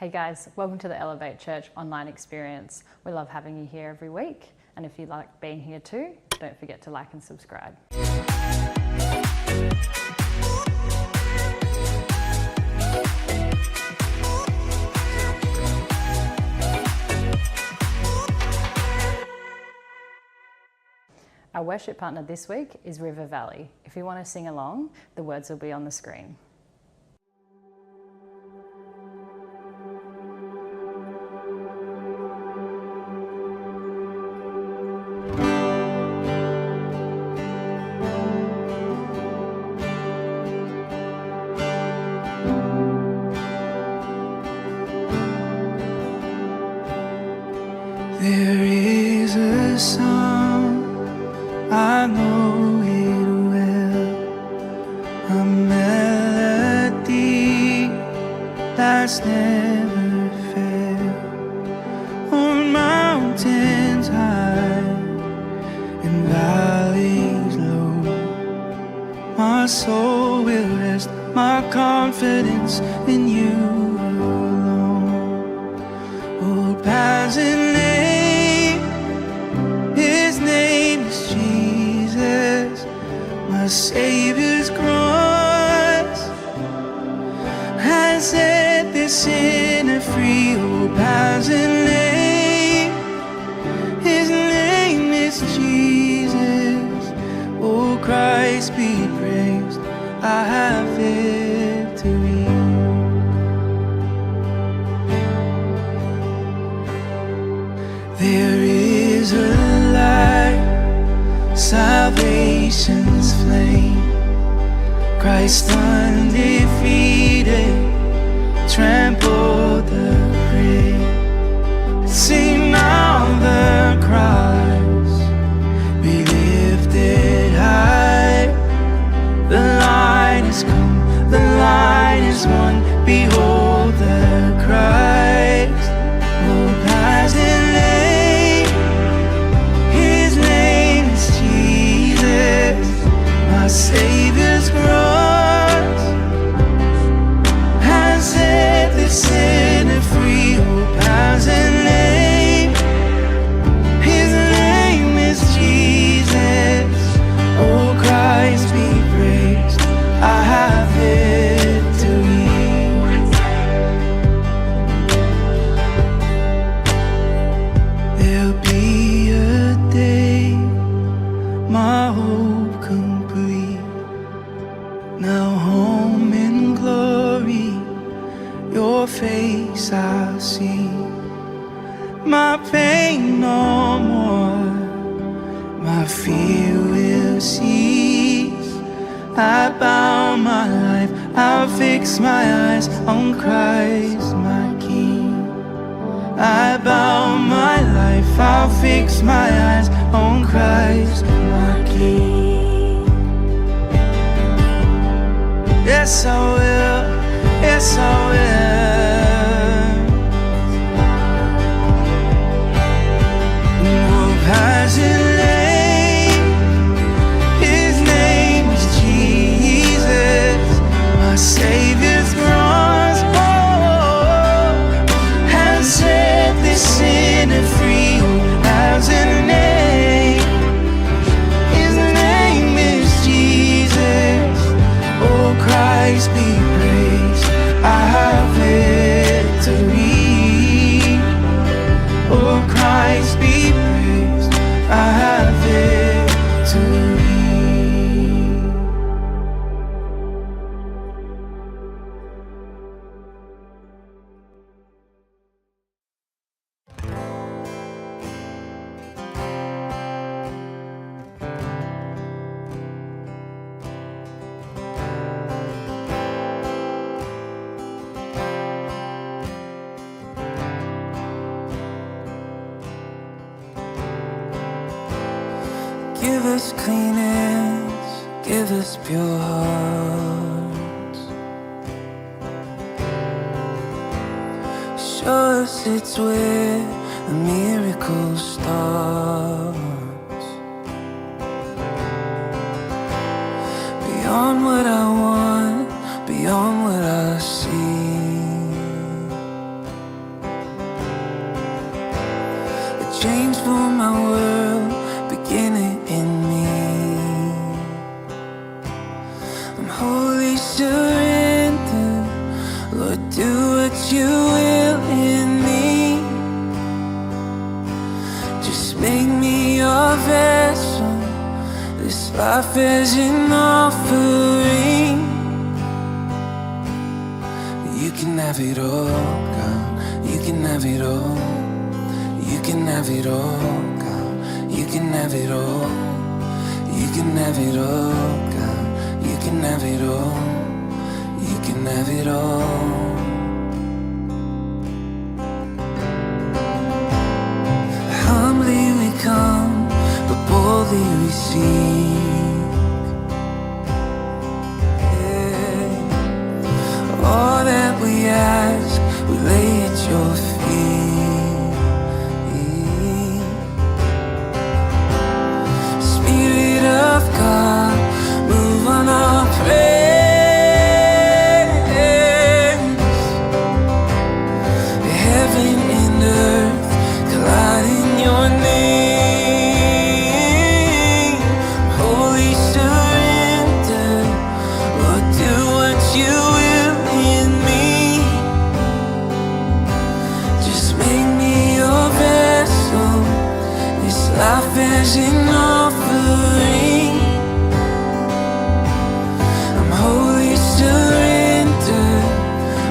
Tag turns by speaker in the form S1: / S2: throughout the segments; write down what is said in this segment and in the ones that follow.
S1: Hey guys, welcome to the Elevate Church online experience. We love having you here every week, and if you like being here too, don't forget to like and subscribe. Our worship partner this week is River Valley. If you want to sing along, the words will be on the screen.
S2: There is a song, I know it well, a melody that's never failed. On mountains high and valleys low, my soul will rest, my confidence in you alone. Old paths and my Savior's cross has set the sinner free. Oh, paths and lane, His name is Jesus. Oh, Christ be praised, I have victory. There is a light, salvation's flame, Christ undefeated, trampled the grave. See now the cross be lifted high. The light has come, the light is won. Behold the Christ. Oh, past and late, His name is Jesus. My Savior's cross has set the sinner free. Oh, paths and lane, His name is Jesus. Oh, Christ be praised, I have victory. There'll be a day, my hope complete. Now home in glory, your face I'll see. My pain no more, my fear will cease. I bow my life, I'll fix my eyes on Christ my King. I bow my life, I'll fix my eyes on Christ my King. Yes, I will, yes, I will. No passion lane, His name is Jesus. My Savior's cross, oh, has set the sinner free. Oh, has a name, His name is Jesus. Oh, Christ be praised, I have victory. Oh, Christ be praised, I have victory. Give us clean hands, give us pure hearts. Show us it's where the miracle starts. Beyond what I want, beyond what I see. change for my world, beginning in me. I'm wholly surrender, Lord, do what you will in me. Just make me your vessel, this life is an offering. You can have it all, God, you can have it all. You can have it all, God, you can have it all. You can have it all, God, you can have it all. You can have it all. Humbly we come, but boldly we seek. Yeah. All that we ask, we lay at your feet. Spirit of God, move on our praise. Heaven and earth collide in your name. Holy surrender, Lord, do what you will in me. Just make me your vessel, this life is an offering. I'm wholly surrender,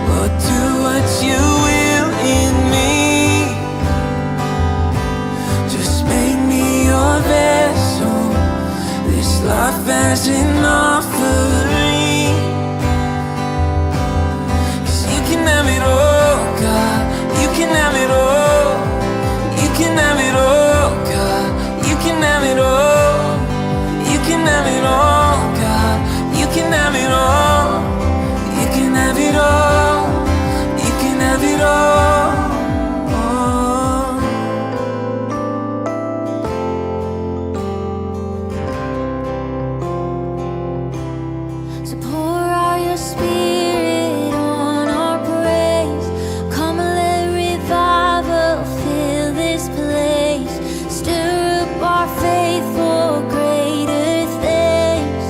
S2: Lord, do what you will in me. Just make me your vessel, this life as an offering. 'Cause you can have it all, God, you can have it all. You can have it all, God, you can have it all. You can have it all, God, you can have it all. You can have it all, you can have it all.
S3: So pour out your spirit on our praise. Come and let revival fill this place. Stir up our faith for greater things.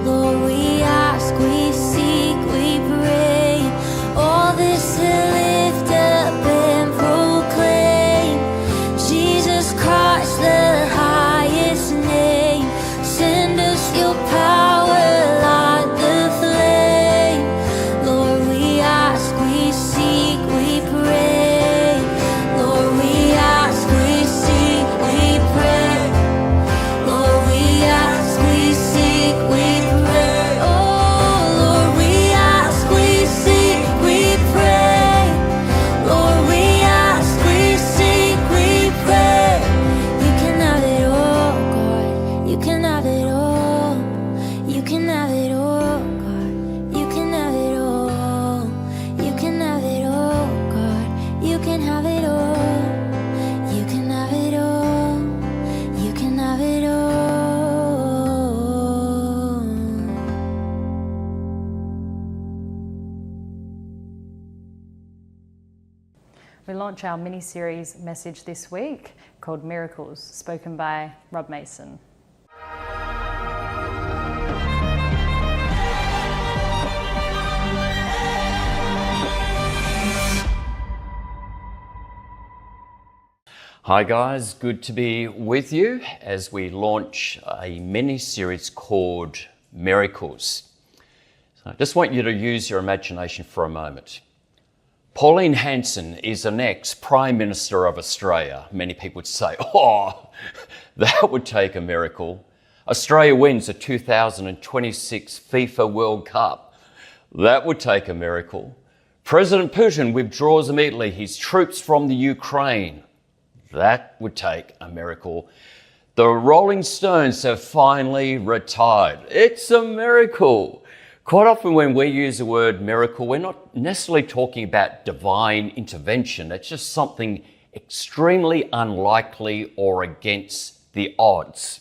S3: Lord, we ask, we seek, we pray. All this to lift up and proclaim Jesus Christ, the highest name. Send us your power, light the flame. Lord, we ask, we seek, we pray. Lord, we ask, we seek, we pray. Lord, we ask, we seek, we pray. Oh, Lord, we ask, we seek, we pray. Lord, we ask, we seek, we pray. You can have it all, God. You can have it all. You can have it all, God. You can have it all. You can have it all, God. You can have it all. You can have it all. You can have it all.
S1: We launch our mini-series message this week called Miracles, spoken by Rob Mason.
S4: Hi guys, good to be with you as we launch a mini-series called Miracles. So I just want you to use your imagination for a moment. Pauline Hanson is an ex-Prime Minister of Australia. Many people would say, oh, that would take a miracle. Australia wins the 2026 FIFA World Cup. That would take a miracle. President Putin withdraws immediately his troops from the Ukraine. That would take a miracle. The Rolling Stones have finally retired. It's a miracle. Quite often when we use the word miracle, we're not necessarily talking about divine intervention. It's just something extremely unlikely or against the odds.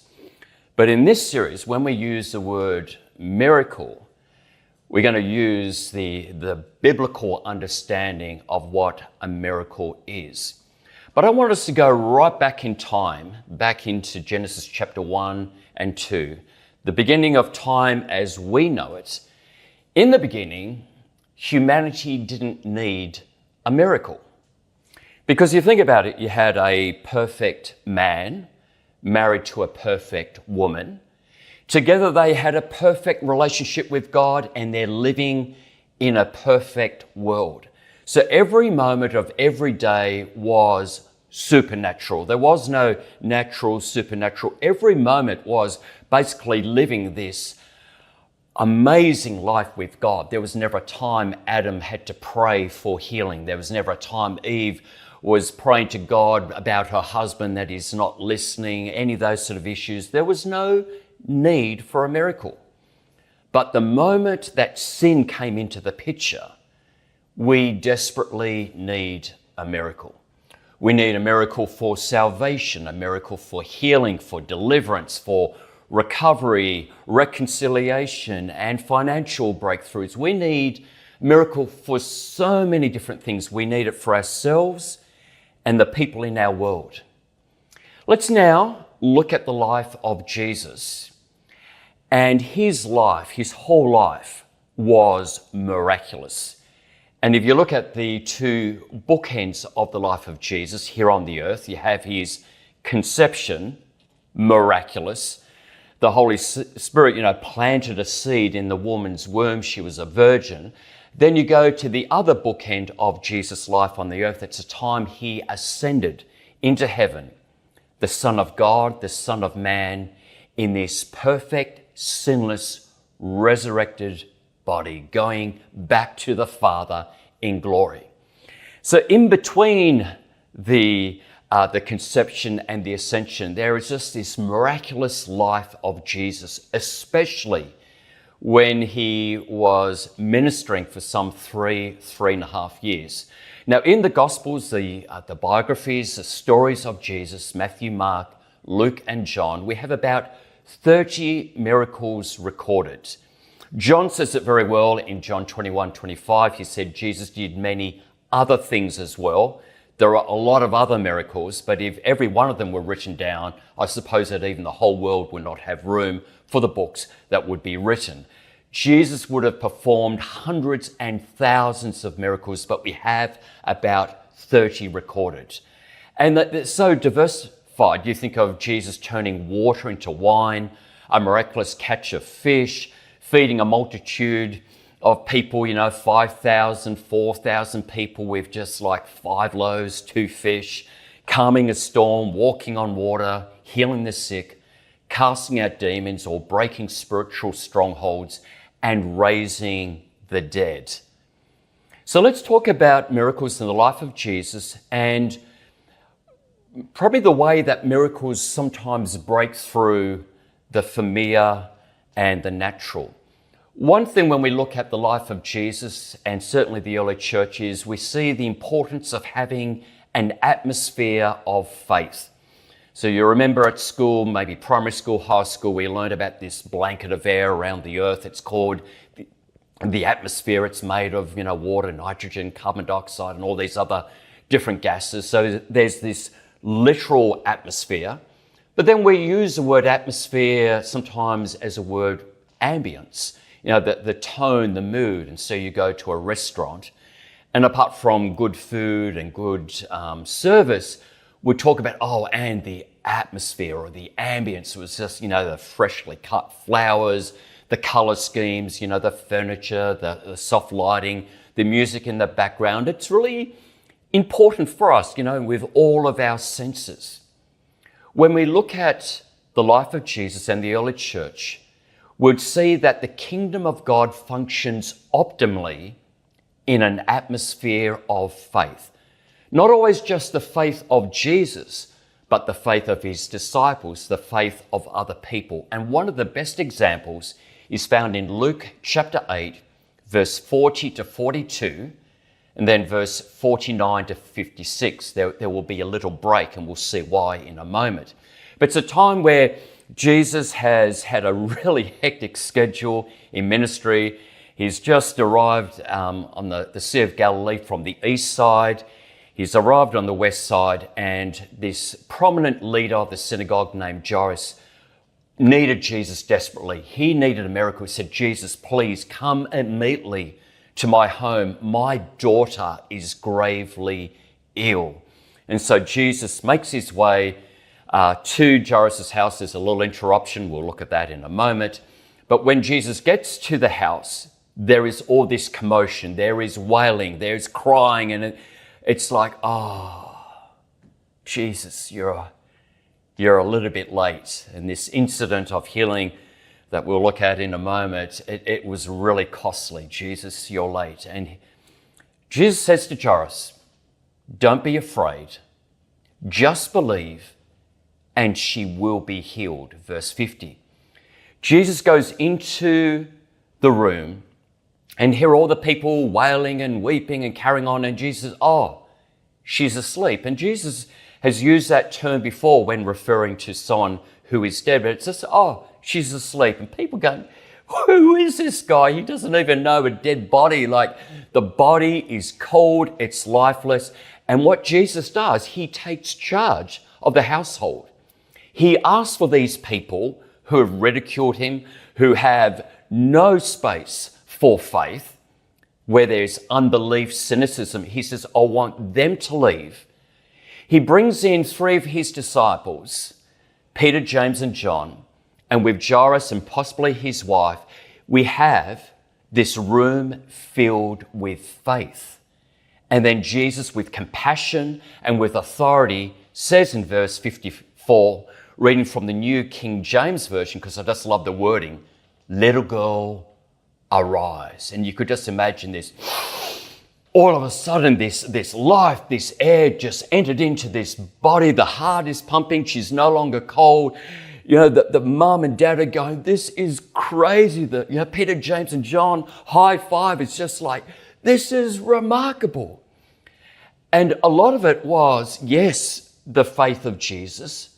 S4: But in this series, when we use the word miracle, we're going to use the biblical understanding of what a miracle is. But I want us to go right back in time, back into Genesis chapter 1 and 2, the beginning of time as we know it. In the beginning, humanity didn't need a miracle. Because you think about it, you had a perfect man married to a perfect woman. Together they had a perfect relationship with God, and they're living in a perfect world. So every moment of every day was supernatural. There was no natural, supernatural. Every moment was basically living this amazing life with God. There was never a time Adam had to pray for healing. There was never a time Eve was praying to God about her husband that is not listening, any of those sort of issues. There was no need for a miracle. But the moment that sin came into the picture, we desperately need a miracle. We need a miracle for salvation, a miracle for healing, for deliverance, for recovery, reconciliation, and financial breakthroughs. We need a miracle for so many different things. We need it for ourselves and the people in our world. Let's now look at the life of Jesus. And his life, his whole life, was miraculous. And if you look at the two bookends of the life of Jesus here on the earth, you have his conception, miraculous. The Holy Spirit, planted a seed in the woman's womb. She was a virgin. Then you go to the other bookend of Jesus' life on the earth. It's a time he ascended into heaven, the Son of God, the Son of Man, in this perfect, sinless, resurrected body, going back to the Father in glory. So in between the conception and the ascension, there is just this miraculous life of Jesus, especially when he was ministering for some three and a half years. Now, in the Gospels, the biographies, the stories of Jesus, Matthew, Mark, Luke, and John, we have about 30 miracles recorded. John says it very well in John 21:25. He said Jesus did many other things as well. There are a lot of other miracles, but if every one of them were written down, I suppose that even the whole world would not have room for the books that would be written. Jesus would have performed hundreds and thousands of miracles, but we have about 30 recorded. And they're so diversified. You think of Jesus turning water into wine, a miraculous catch of fish, feeding a multitude of people, 5,000, 4,000 people with just like 5 loaves, 2 fish, calming a storm, walking on water, healing the sick, casting out demons or breaking spiritual strongholds, and raising the dead. So let's talk about miracles in the life of Jesus, and probably the way that miracles sometimes break through the familiar and the natural. One thing when we look at the life of Jesus, and certainly the early church, is we see the importance of having an atmosphere of faith. So you remember at school, maybe primary school, high school, we learned about this blanket of air around the earth. It's called the atmosphere. It's made of, water, nitrogen, carbon dioxide, and all these other different gases. So there's this literal atmosphere. But then we use the word atmosphere sometimes as a word ambience. The tone, the mood. And so you go to a restaurant, and apart from good food and good service, we talk about, and the atmosphere or the ambience. It was just, the freshly cut flowers, the color schemes, the furniture, the soft lighting, the music in the background. It's really important for us, with all of our senses. When we look at the life of Jesus and the early church, we'd see that the kingdom of God functions optimally in an atmosphere of faith. Not always just the faith of Jesus, but the faith of his disciples, the faith of other people. And one of the best examples is found in Luke chapter 8, verse 40 to 42, and then verse 49 to 56. There will be a little break, and we'll see why in a moment. But it's a time where Jesus has had a really hectic schedule in ministry. He's just arrived on the Sea of Galilee from the east side. He's arrived on the west side, and this prominent leader of the synagogue named Jairus needed Jesus desperately. He needed a miracle. He said, Jesus, please come immediately to my home. My daughter is gravely ill. And so Jesus makes his way to Jairus' house. There's a little interruption. We'll look at that in a moment. But when Jesus gets to the house, there is all this commotion. There is wailing. There's crying. And it's like, oh, Jesus, you're a little bit late. And this incident of healing that we'll look at in a moment, it was really costly. Jesus, you're late. And Jesus says to Jairus, don't be afraid. Just believe and she will be healed. Verse 50. Jesus goes into the room and hear all the people wailing and weeping and carrying on. And Jesus says, oh, she's asleep. And Jesus has used that term before when referring to someone who is dead. But it's just, oh, she's asleep. And people go, who is this guy? He doesn't even know a dead body. Like, the body is cold, it's lifeless. And what Jesus does, he takes charge of the household. He asks for these people who have ridiculed him, who have no space for faith, where there's unbelief, cynicism. He says, I want them to leave. He brings in 3 of his disciples, Peter, James, and John, and with Jairus and possibly his wife, we have this room filled with faith. And then Jesus, with compassion and with authority, says in verse 54, reading from the New King James Version, because I just love the wording, little girl, arise. And you could just imagine this. All of a sudden, this life, this air just entered into this body. The heart is pumping. She's no longer cold. You know, the mum and dad are going, this is crazy. Peter, James, and John, high five. It's just like, this is remarkable. And a lot of it was, yes, the faith of Jesus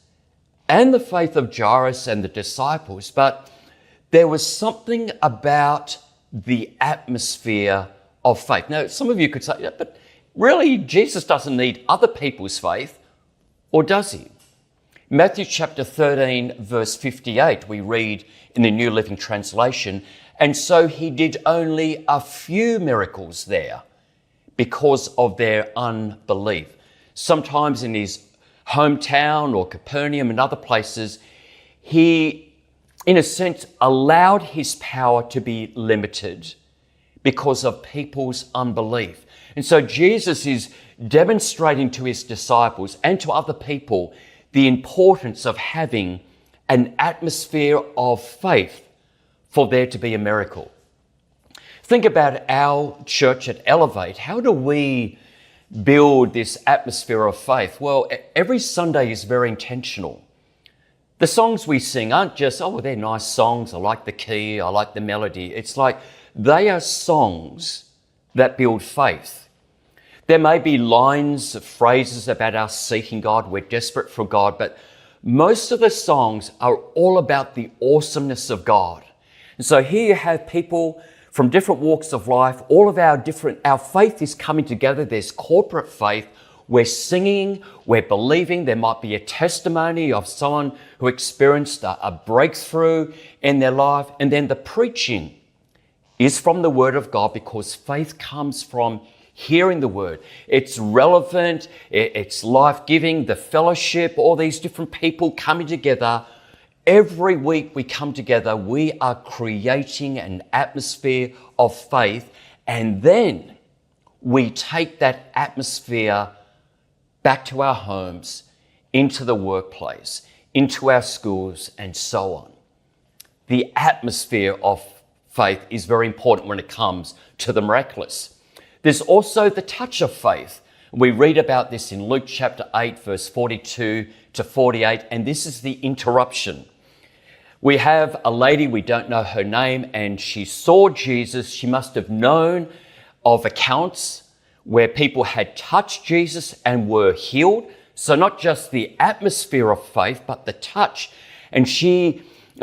S4: and the faith of Jairus and the disciples, but there was something about the atmosphere of faith. Now, some of you could say, yeah, but really, Jesus doesn't need other people's faith, or does he? Matthew chapter 13, verse 58, we read in the New Living Translation, and so he did only a few miracles there because of their unbelief. Sometimes in his hometown or Capernaum and other places, he, in a sense, allowed his power to be limited because of people's unbelief. And so Jesus is demonstrating to his disciples and to other people the importance of having an atmosphere of faith for there to be a miracle. Think about our church at Elevate. How do we build this atmosphere of faith? Well, every Sunday is very intentional. The songs we sing aren't just, oh, they're nice songs. I like the key. I like the melody. It's like they are songs that build faith. There may be lines, phrases about us seeking God. We're desperate for God. But most of the songs are all about the awesomeness of God. And so here you have people from different walks of life. All of our faith is coming together. There's corporate faith. We're singing, we're believing. There might be a testimony of someone who experienced a breakthrough in their life. And then the preaching is from the Word of God, because faith comes from hearing the Word. It's relevant, it's life-giving, the fellowship, all these different people coming together. Every week we come together, we are creating an atmosphere of faith, and then we take that atmosphere back to our homes, into the workplace, into our schools, and so on. The atmosphere of faith is very important when it comes to the miraculous. There's also the touch of faith. We read about this in Luke chapter 8, verse 42 to 48, and this is the interruption. We have a lady, we don't know her name, and she saw Jesus. She must have known of accounts where people had touched Jesus and were healed. So not just the atmosphere of faith, but the touch. And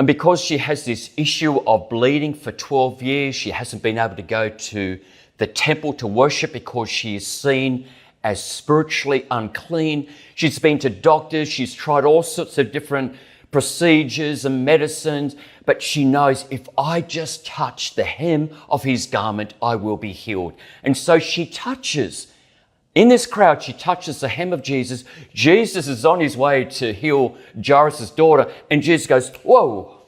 S4: because she has this issue of bleeding for 12 years, she hasn't been able to go to the temple to worship because she is seen as spiritually unclean. She's been to doctors. She's tried all sorts of different procedures and medicines, but she knows if I just touch the hem of his garment, I will be healed. And so she touches. In this crowd, she touches the hem of Jesus. Jesus is on his way to heal Jairus' daughter, and Jesus goes, "Whoa,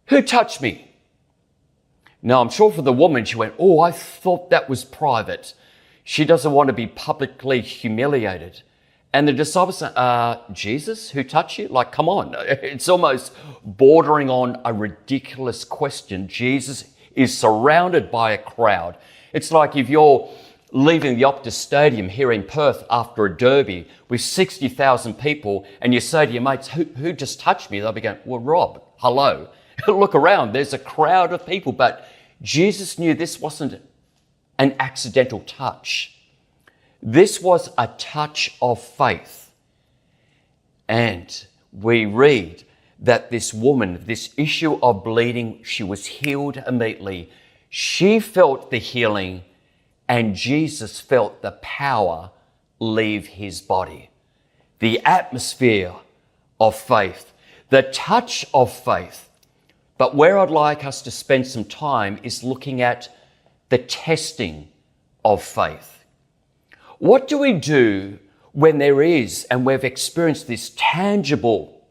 S4: who touched me?" Now, I'm sure for the woman, she went, "Oh, I thought that was private." She doesn't want to be publicly humiliated. And the disciples say, "Jesus, who touched you?" Like, come on. It's almost bordering on a ridiculous question. Jesus is surrounded by a crowd. It's like if you're leaving the Optus Stadium here in Perth after a derby with 60,000 people and you say to your mates, who just touched me? They'll be going, "Well, Rob, hello." Look around, there's a crowd of people. But Jesus knew this wasn't an accidental touch. This was a touch of faith. And we read that this woman, this issue of bleeding, she was healed immediately. She felt the healing, and Jesus felt the power leave his body. The atmosphere of faith, the touch of faith. But where I'd like us to spend some time is looking at the testing of faith. What do we do when there is, and we've experienced this tangible,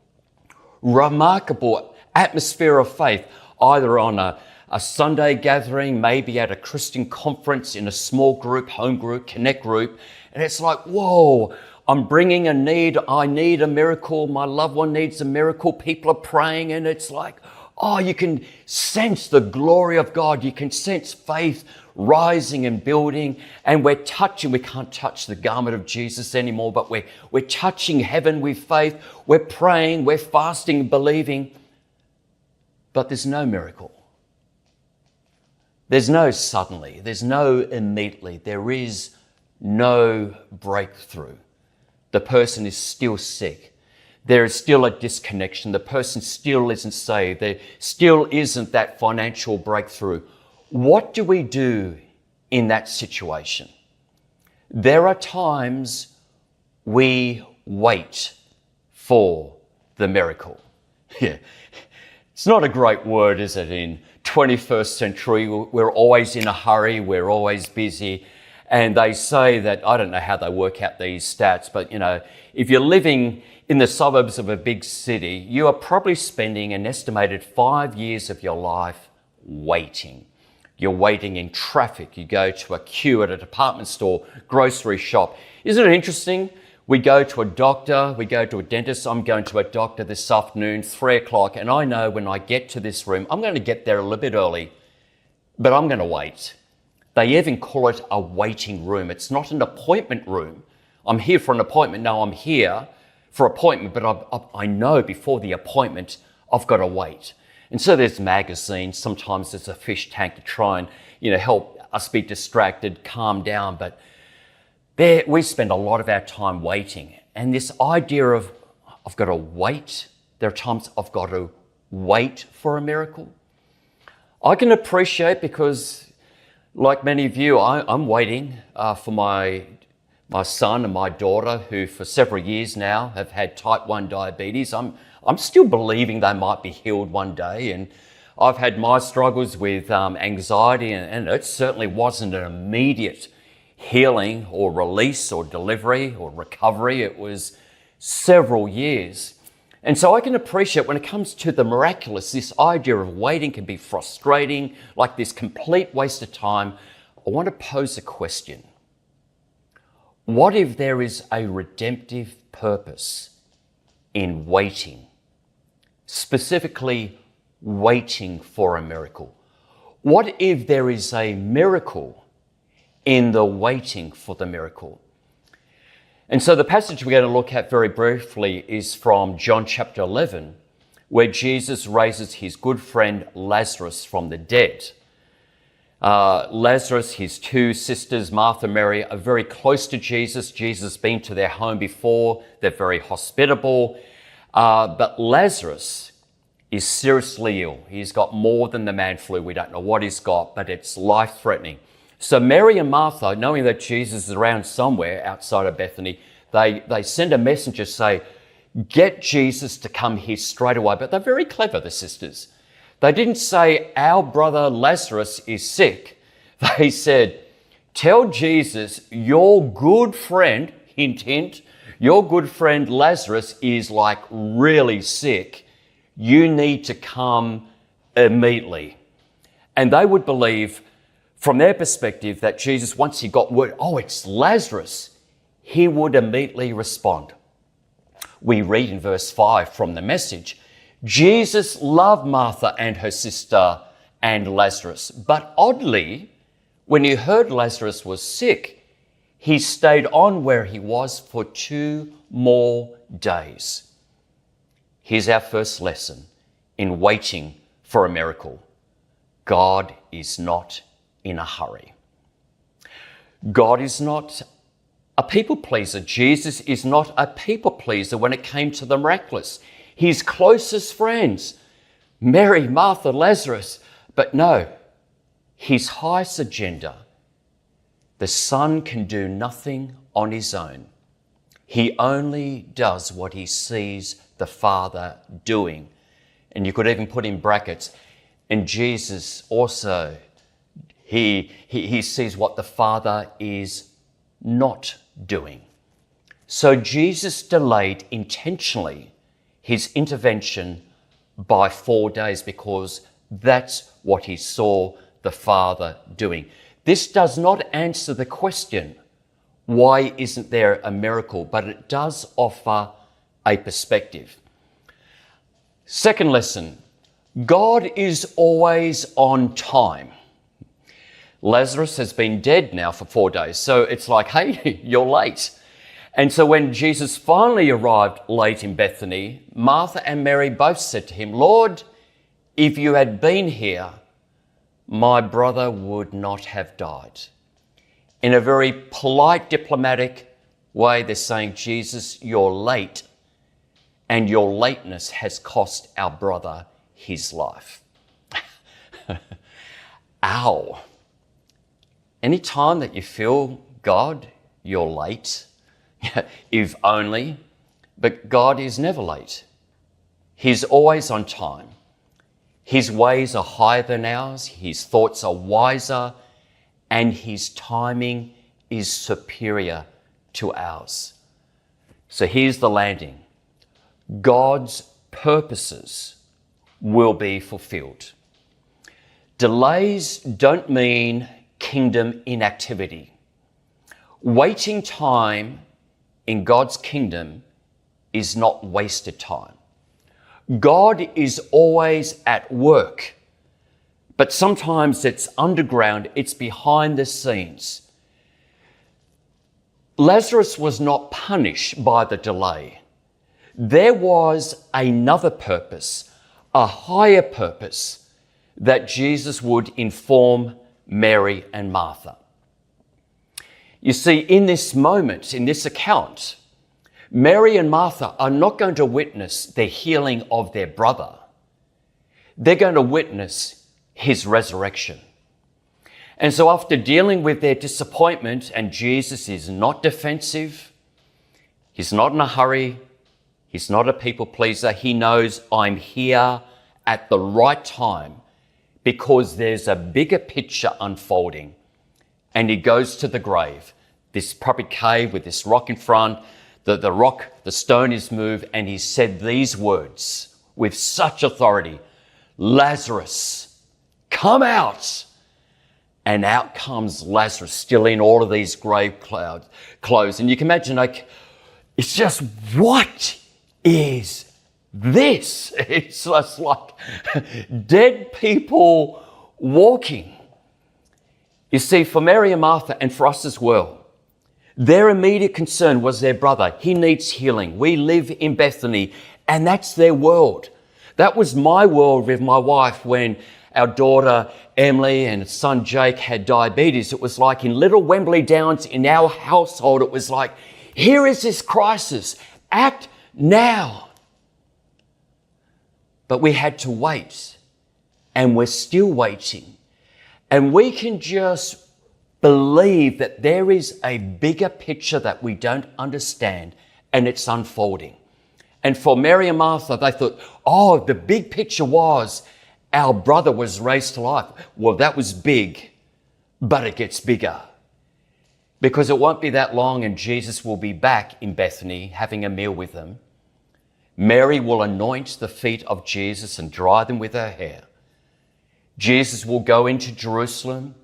S4: remarkable atmosphere of faith, either on a Sunday gathering, maybe at a Christian conference, in a small group, home group, connect group, and it's like, whoa, I'm bringing a need, I need a miracle, my loved one needs a miracle, people are praying, and it's like, oh, you can sense the glory of God. You can sense faith rising and building, and we're touching. We can't touch the garment of Jesus anymore, but we're touching heaven with faith. We're praying, we're fasting, believing, but there's no miracle. There's no suddenly. There's no immediately. There is no breakthrough. The person is still sick. There is still a disconnection. The person still isn't saved. There still isn't that financial breakthrough. What do we do in that situation? There are times we wait for the miracle. Yeah. It's not a great word, is it? In 21st century, we're always in a hurry. We're always busy. And they say that, I don't know how they work out these stats, but if you're living in the suburbs of a big city, you are probably spending an estimated 5 years of your life waiting. You're waiting in traffic. You go to a queue at a department store, grocery shop. Isn't it interesting? We go to a doctor, we go to a dentist. I'm going to a doctor this afternoon, 3 o'clock, and I know when I get to this room, I'm going to get there a little bit early, but I'm going to wait. They even call it a waiting room. It's not an appointment room. I'm here for an appointment. No, I'm here for appointment, but I know before the appointment, I've got to wait. And so there's magazines. Sometimes there's a fish tank to try and, help us be distracted, calm down. But there, we spend a lot of our time waiting. And this idea of, I've got to wait. There are times I've got to wait for a miracle. I can appreciate, because like many of you, I'm waiting for my son and my daughter, who for several years now have had type 1 diabetes. I'm still believing they might be healed one day. And I've had my struggles with anxiety, and it certainly wasn't an immediate healing or release or delivery or recovery. It was several years. And so I can appreciate when it comes to the miraculous, this idea of waiting can be frustrating, like this complete waste of time. I want to pose a question. What if there is a redemptive purpose in waiting, specifically waiting for a miracle? What if there is a miracle in the waiting for the miracle? And so the passage we're going to look at very briefly is from John chapter 11, where Jesus raises his good friend Lazarus from the dead. Lazarus, his two sisters, Martha and Mary, are very close to Jesus. Jesus has been to their home before. They're very hospitable. But Lazarus is seriously ill. He's got more than the man flu. We don't know what he's got, but it's life-threatening. So Mary and Martha, knowing that Jesus is around somewhere outside of Bethany, they send a messenger to say, get Jesus to come here straight away. But they're very clever, the sisters. They didn't say, our brother Lazarus is sick. They said, tell Jesus, your good friend, hint, hint, your good friend Lazarus is like really sick. You need to come immediately. And they would believe, from their perspective, that Jesus, once he got word, oh, it's Lazarus, he would immediately respond. We read in verse 5 from the Message, Jesus loved Martha and her sister and Lazarus. But oddly, when he heard Lazarus was sick, he stayed on where he was for 2 more days. Here's our first lesson in waiting for a miracle. God is not in a hurry. God is not a people pleaser. Jesus is not a people pleaser when it came to the miraculous. His closest friends, Mary, Martha, Lazarus, but no, his highest agenda. The Son can do nothing on his own. He only does what he sees the Father doing. And you could even put in brackets, and Jesus also, he sees what the Father is not doing. So Jesus delayed intentionally his intervention by 4 days because that's what he saw the Father doing. This does not answer the question, why isn't there a miracle? But it does offer a perspective. Second lesson, God is always on time. Lazarus has been dead now for 4 days, so it's like, hey, you're late. And so when Jesus finally arrived late in Bethany, Martha and Mary both said to him, Lord, if you had been here, my brother would not have died. In a very polite, diplomatic way, they're saying, Jesus, you're late, and your lateness has cost our brother his life. Ow. Any time that you feel, God, you're late, if only, but God is never late. He's always on time. His ways are higher than ours, his thoughts are wiser, and his timing is superior to ours. So here's the landing. God's purposes will be fulfilled. Delays don't mean kingdom inactivity. Waiting time in God's kingdom is not wasted time. God is always at work, but sometimes it's underground, it's behind the scenes. Lazarus was not punished by the delay. There was another purpose, a higher purpose that Jesus would inform Mary and Martha. You see, in this moment, in this account, Mary and Martha are not going to witness the healing of their brother. They're going to witness his resurrection. And so after dealing with their disappointment, and Jesus is not defensive, he's not in a hurry, he's not a people pleaser, he knows I'm here at the right time because there's a bigger picture unfolding. And he goes to the grave, this probably cave with this rock in front. The stone is moved, and he said these words with such authority, Lazarus, come out. And out comes Lazarus, still in all of these grave clothes. And you can imagine, like, it's just, what is this? It's just like dead people walking. You see, for Mary and Martha, and for us as well, their immediate concern was their brother. He needs healing. We live in Bethany, and that's their world. That was my world with my wife when our daughter Emily and son Jake had diabetes. It was like in Little Wembley Downs, in our household, it was like, here is this crisis. Act now. But we had to wait, and we're still waiting. And we can just believe that there is a bigger picture that we don't understand, and it's unfolding. And for Mary and Martha, they thought, oh, the big picture was our brother was raised to life. Well, that was big, but it gets bigger. Because it won't be that long and Jesus will be back in Bethany having a meal with them. Mary will anoint the feet of Jesus and dry them with her hair. Jesus will go into Jerusalem.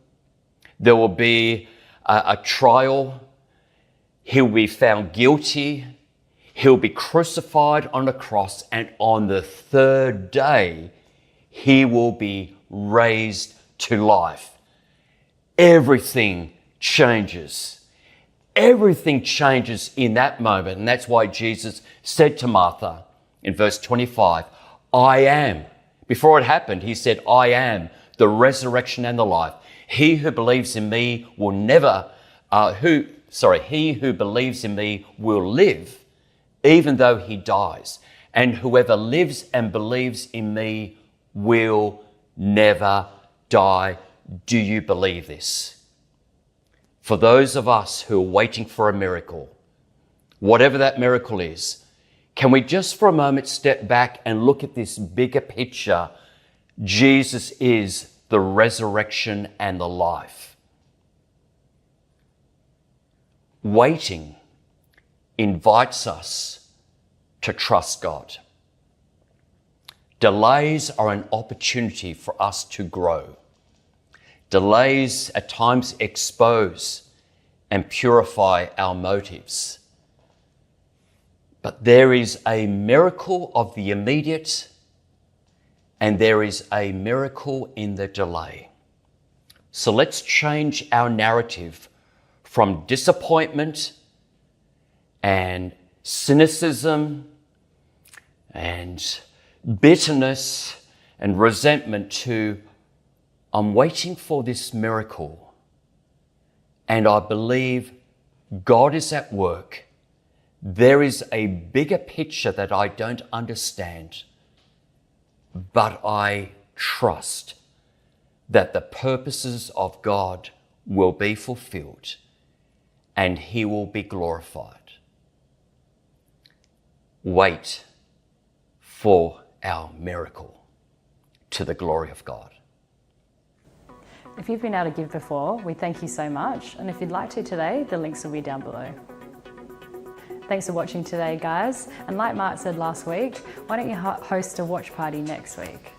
S4: There will be a trial. He'll be found guilty. He'll be crucified on a cross, and on the third day, he will be raised to life. Everything changes. Everything changes in that moment. And that's why Jesus said to Martha in verse 25, I am. Before it happened, he said, I am the resurrection and the life. He who believes in me will he who believes in me will live, even though he dies. And whoever lives and believes in me will never die. Do you believe this? For those of us who are waiting for a miracle, whatever that miracle is, can we just for a moment step back and look at this bigger picture? Jesus is the resurrection and the life. Waiting invites us to trust God. Delays are an opportunity for us to grow. Delays at times expose and purify our motives. But there is a miracle of the immediate, and there is a miracle in the delay. So let's change our narrative from disappointment and cynicism and bitterness and resentment to, I'm waiting for this miracle, and I believe God is at work. There is a bigger picture that I don't understand, but I trust that the purposes of God will be fulfilled and he will be glorified. Wait for our miracle to the glory of God.
S1: If you've been able to give before, we thank you so much. And if you'd like to today, the links will be down below. Thanks for watching today, guys. And like Mark said last week, why don't you host a watch party next week?